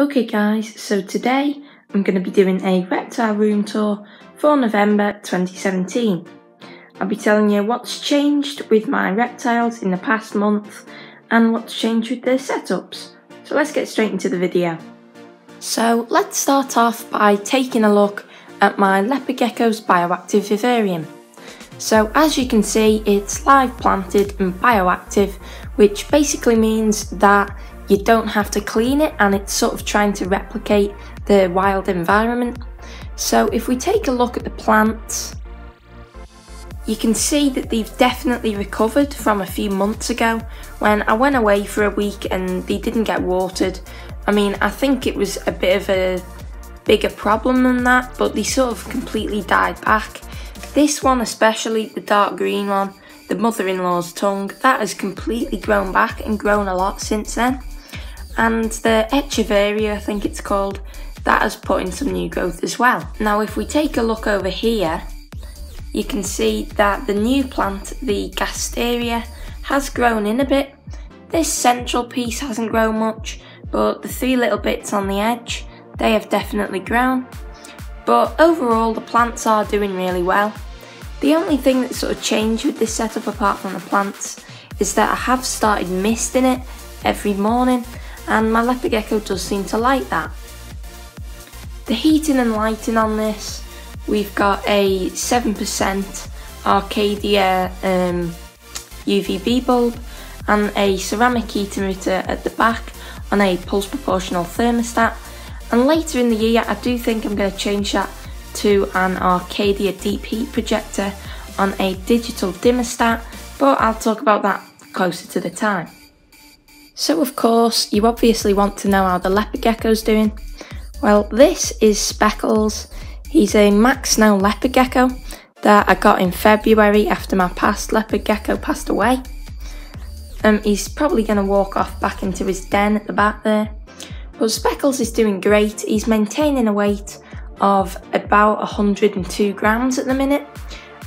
Okay guys, so today I'm going to be doing a reptile room tour for November 2017. I'll be telling you what's changed with my reptiles in the past month and what's changed with their setups. So let's get straight into the video. So let's start off by taking a look at my leopard gecko's bioactive vivarium. So as you can see, it's live planted and bioactive, which basically means that you don't have to clean it and it's sort of trying to replicate the wild environment. So if we take a look at the plants, you can see that they've definitely recovered from a few months ago when I went away for a week and they didn't get watered. I mean, I think it was a bit of a bigger problem than that, but they sort of completely died back. This one especially, the dark green one, the mother-in-law's tongue, that has completely grown back and grown a lot since then. And the Echeveria, I think it's called, that has put in some new growth as well. Now if we take a look over here, you can see that the new plant, the Gasteria, has grown in a bit. This central piece hasn't grown much, but the three little bits on the edge, they have definitely grown. But overall the plants are doing really well. The only thing that sort of changed with this setup apart from the plants is that I have started misting it every morning, and my leopard gecko does seem to like that. The heating and lighting on this, we've got a 7% Arcadia UVB bulb and a ceramic heating meter at the back on a pulse proportional thermostat, and later in the year I do think I'm going to change that to an Arcadia deep heat projector on a digital dimmerstat, but I'll talk about that closer to the time. So of course, you obviously want to know how the leopard gecko's doing. Well, this is Speckles. He's a Max Snow leopard gecko that I got in February after my past leopard gecko passed away. He's probably going to walk off back into his den at the back there. But Speckles is doing great. He's maintaining a weight of about 102 grams at the minute,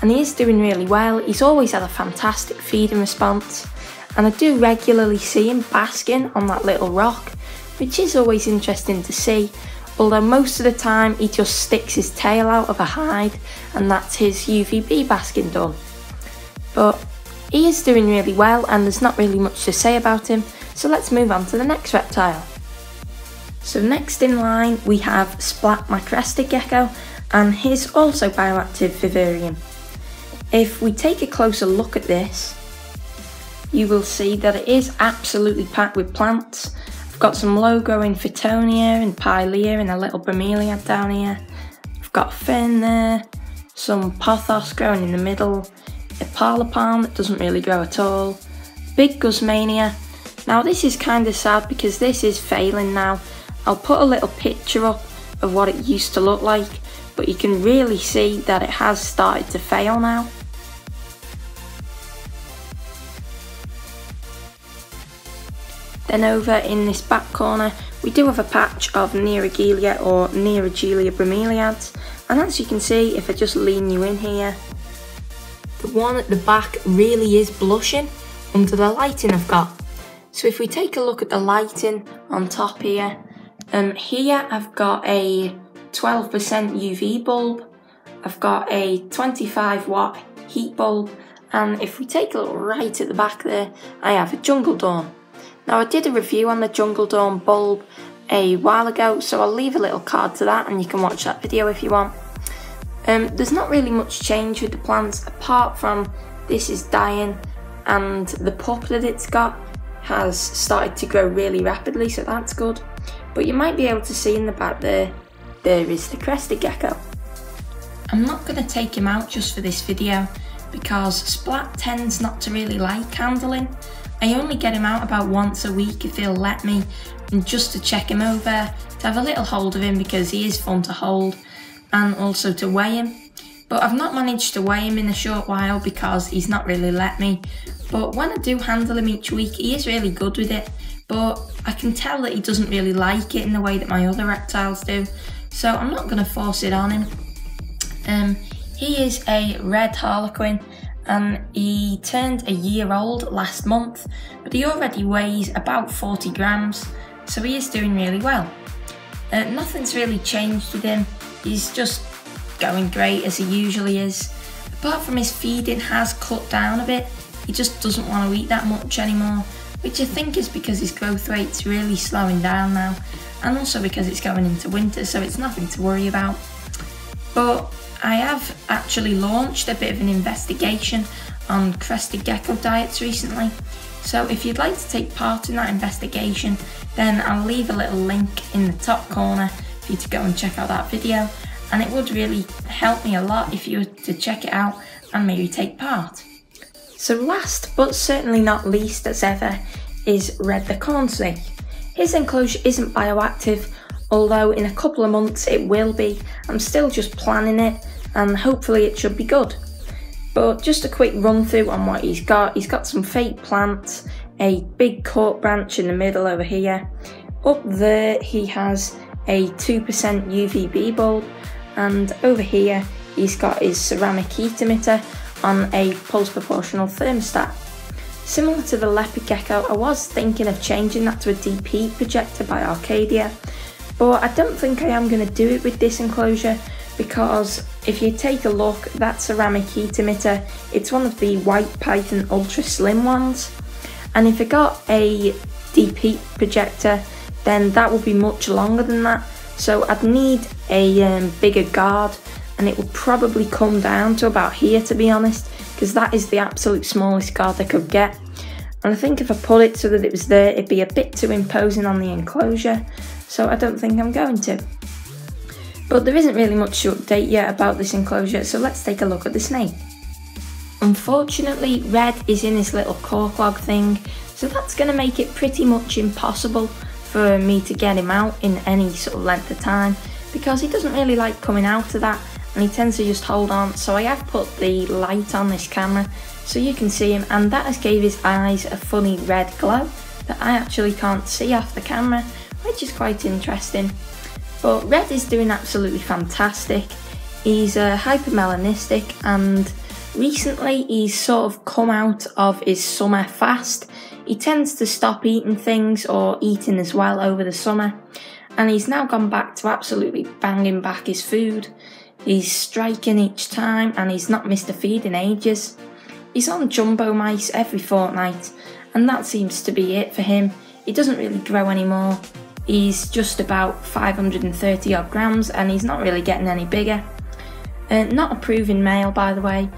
and he is doing really well. He's always had a fantastic feeding response, and I do regularly see him basking on that little rock, which is always interesting to see, although most of the time he just sticks his tail out of a hide and that's his UVB basking done. But he is doing really well and there's not really much to say about him, so let's move on to the next reptile. So next in line we have Splat my crested gecko and his also bioactive vivarium. If we take a closer look at this, you will see that it is absolutely packed with plants. I've got some low growing Fittonia and Pilea and a little bromeliad down here. I've got fern there, some pothos growing in the middle, a parlour palm that doesn't really grow at all, big Guzmania. Now this is kind of sad because this is failing now. I'll put a little picture up of what it used to look like, but you can really see that it has started to fail now. Then over in this back corner, we do have a patch of Nerogelia or Nerogelia bromeliads, and as you can see, if I just lean you in here, the one at the back really is blushing under the lighting I've got. So if we take a look at the lighting on top here, here I've got a 12% UV bulb, I've got a 25 watt heat bulb, and if we take a look right at the back there, I have a Jungle Dawn. Now I did a review on the Jungle Dawn bulb a while ago, so I'll leave a little card to that and you can watch that video if you want. There's not really much change with the plants apart from this is dying and the pup that it's got has started to grow really rapidly, so that's good. But you might be able to see in the back there is the crested gecko. I'm not going to take him out just for this video because Splat tends not to really like handling. I only get him out about once a week if he'll let me, and just to check him over, to have a little hold of him because he is fun to hold, and also to weigh him. But I've not managed to weigh him in a short while because he's not really let me. But when I do handle him each week, he is really good with it, but I can tell that he doesn't really like it in the way that my other reptiles do, so I'm not going to force it on him. He is a red harlequin, and he turned a year old last month, but he already weighs about 40 grams, so he is doing really well. Nothing's really changed with him. He's just going great as he usually is. Apart from his feeding has cut down a bit, he just doesn't want to eat that much anymore, which I think is because his growth rate's really slowing down now, and also because it's going into winter, so it's nothing to worry about. But I have actually launched a bit of an investigation on crested gecko diets recently, so if you'd like to take part in that investigation, then I'll leave a little link in the top corner for you to go and check out that video, and it would really help me a lot if you were to check it out and maybe take part. So last but certainly not least as ever is Red the corn snake. His enclosure isn't bioactive, although in a couple of months it will be. I'm still just planning it and hopefully it should be good. But just a quick run through on what he's got. He's got some fake plants, a big cork branch in the middle over here. Up there he has a 2% UVB bulb, and over here he's got his ceramic heat emitter on a pulse proportional thermostat. Similar to the leopard gecko, I was thinking of changing that to a deep heat projector by Arcadia, but I don't think I am going to do it with this enclosure, because if you take a look, that ceramic heat emitter, it's one of the White Python ultra slim ones, and if I got a deep heat projector, then that would be much longer than that, so I'd need a bigger guard, and it would probably come down to about here, to be honest, because that is the absolute smallest guard I could get. And I think if I put it so that it was there, it'd be a bit too imposing on the enclosure, so I don't think I'm going to. But there isn't really much to update yet about this enclosure, so let's take a look at the snake. Unfortunately, Red is in this little cork log thing, so that's going to make it pretty much impossible for me to get him out in any sort of length of time, because he doesn't really like coming out of that, and he tends to just hold on. So I have put the light on this camera so you can see him, and that has gave his eyes a funny red glow that I actually can't see off the camera, which is quite interesting. But Red is doing absolutely fantastic. He's hypermelanistic, and recently he's sort of come out of his summer fast. He tends to stop eating things or eating as well over the summer, and he's now gone back to absolutely banging back his food. He's striking each time, and he's not missed a feed in ages. He's on jumbo mice every fortnight, and that seems to be it for him. He doesn't really grow anymore. He's just about 530 odd grams, and he's not really getting any bigger. Not a proven male, by the way,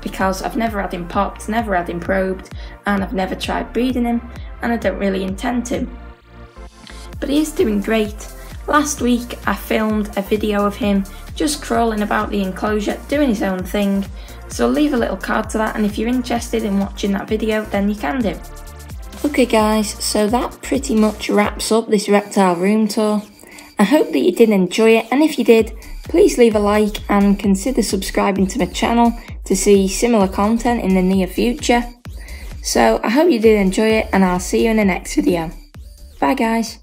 because I've never had him popped, never had him probed, and I've never tried breeding him, and I don't really intend to. But he is doing great. Last week I filmed a video of him just crawling about the enclosure, doing his own thing, so I'll leave a little card to that, and if you're interested in watching that video, then you can do. Okay guys, so that pretty much wraps up this reptile room tour. I hope that you did enjoy it, and if you did, please leave a like and consider subscribing to my channel to see similar content in the near future. So I hope you did enjoy it, and I'll see you in the next video. Bye guys.